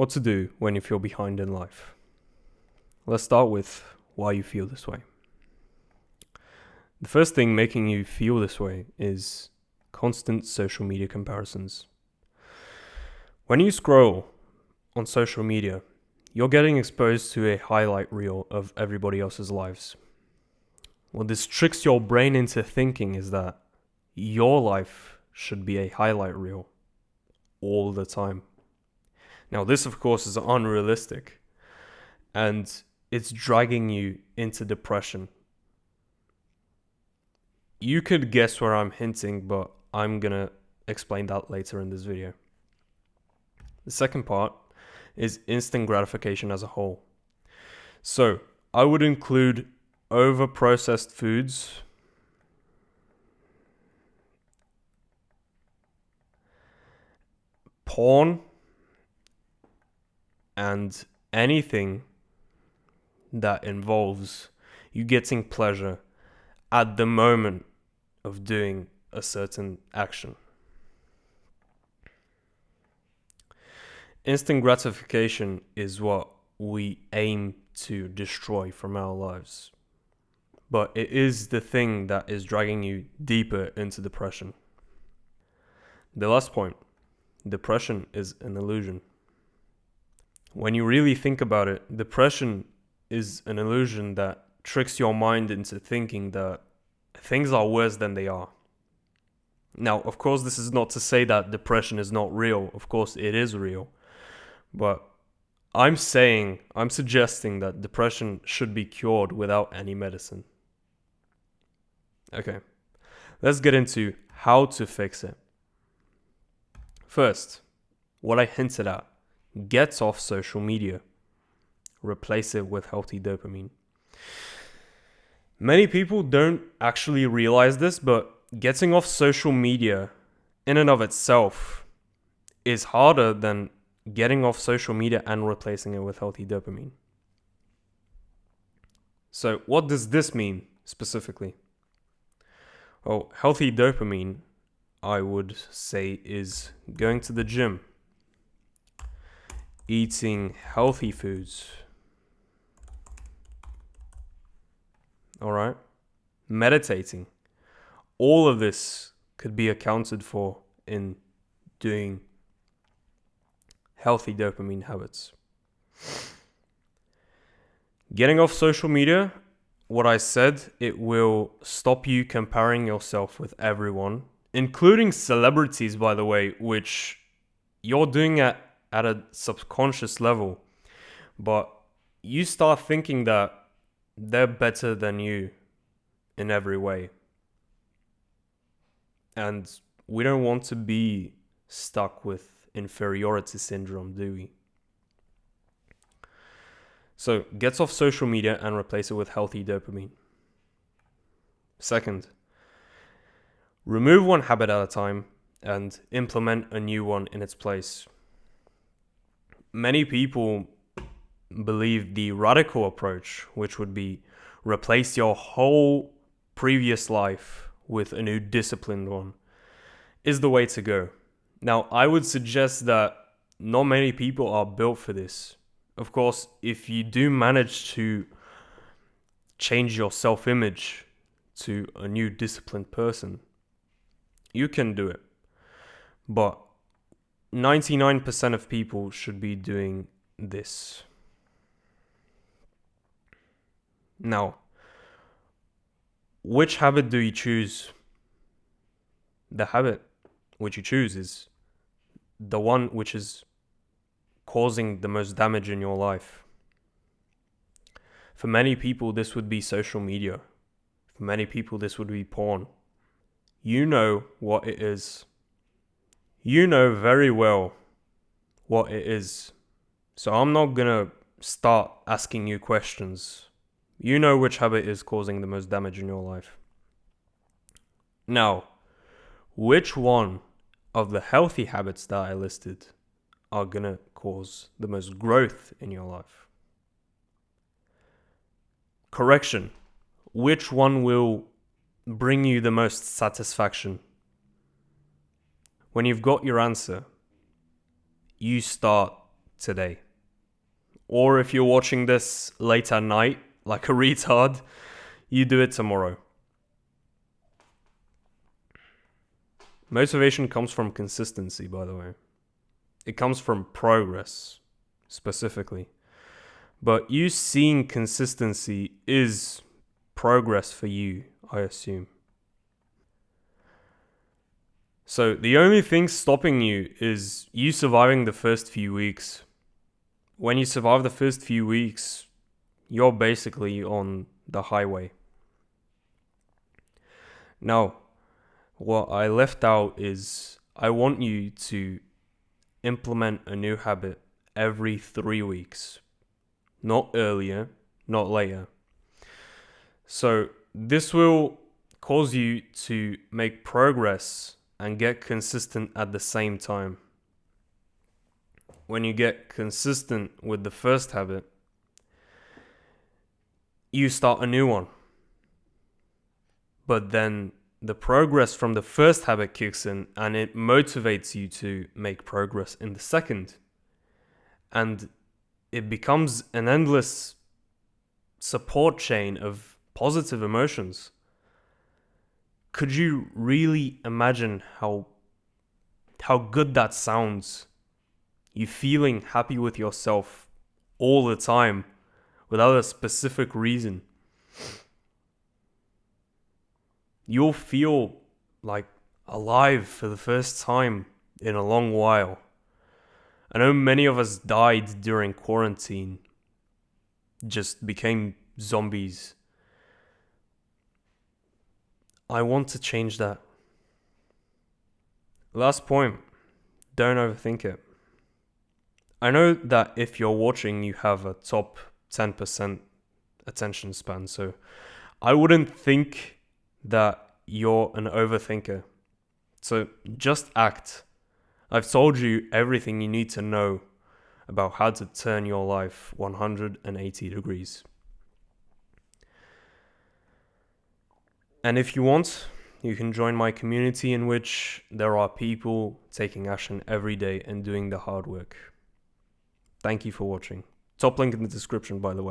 What to do when you feel behind in life. Let's start with why you feel this way. The first thing making you feel this way is constant social media comparisons. When you scroll on social media, you're getting exposed to a highlight reel of everybody else's lives. What this tricks your brain into thinking is that your life should be a highlight reel all the time. Now, this, of course, is unrealistic, and it's dragging you into depression. You could guess where I'm hinting, but I'm gonna explain that later in this video. The second part is instant gratification as a whole. So, I would include over-processed foods, porn, and anything that involves you getting pleasure at the moment of doing a certain action. Instant gratification is what we aim to destroy from our lives. But it is the thing that is dragging you deeper into depression. The last point, depression is an illusion. When you really think about it, depression is an illusion that tricks your mind into thinking that things are worse than they are. Now, of course, this is not to say that depression is not real. Of course, it is real. But I'm suggesting that depression should be cured without any medicine. Okay, let's get into how to fix it. First, what I hinted at. Get off social media. Replace it with healthy dopamine. Many people don't actually realize this, but getting off social media in and of itself is harder than getting off social media and replacing it with healthy dopamine. So what does this mean specifically? Well, healthy dopamine, I would say, is going to the gym, eating healthy foods, alright? Meditating. All of this could be accounted for in doing healthy dopamine habits. Getting off social media, what I said, it will stop you comparing yourself with everyone, including celebrities, by the way, which you're doing at a subconscious level, but you start thinking that they're better than you in every way. And we don't want to be stuck with inferiority syndrome, do we? So, get off social media and replace it with healthy dopamine. Second, remove one habit at a time and implement a new one in its place. Many people believe the radical approach, which would be replace your whole previous life with a new disciplined one, is the way to go. Now, I would suggest that not many people are built for this. Of course, if you do manage to change your self-image to a new disciplined person, you can do it. But 99% of people should be doing this. Now, which habit do you choose? The habit which you choose is the one which is causing the most damage in your life. For many people, this would be social media. For many people, this would be porn. You know what it is. You know very well what it is. So I'm not gonna start asking you questions. You know which habit is causing the most damage in your life. Now, which one of the healthy habits that I listed are gonna cause the most growth in your life? Correction. Which one will bring you the most satisfaction? When you've got your answer, you start today. Or if you're watching this late at night, like a retard, you do it tomorrow. Motivation comes from consistency, by the way. It comes from progress, specifically. But you seeing consistency is progress for you, I assume. So the only thing stopping you is you surviving the first few weeks. When you survive the first few weeks, you're basically on the highway. Now, what I left out is I want you to implement a new habit every 3 weeks. Not earlier, not later. So this will cause you to make progress and get consistent at the same time. When you get consistent with the first habit, you start a new one. But then the progress from the first habit kicks in and it motivates you to make progress in the second. And it becomes an endless support chain of positive emotions. Could you really imagine how good that sounds? You feeling happy with yourself all the time without a specific reason. You'll feel like alive for the first time in a long while. I know many of us died during quarantine, just became zombies. I want to change that. Last point, don't overthink it. I know that if you're watching, you have a top 10% attention span, so I wouldn't think that you're an overthinker. So just act. I've told you everything you need to know about how to turn your life 180 degrees. And if you want, you can join my community in which there are people taking action every day and doing the hard work. Thank you for watching. Top link in the description, by the way.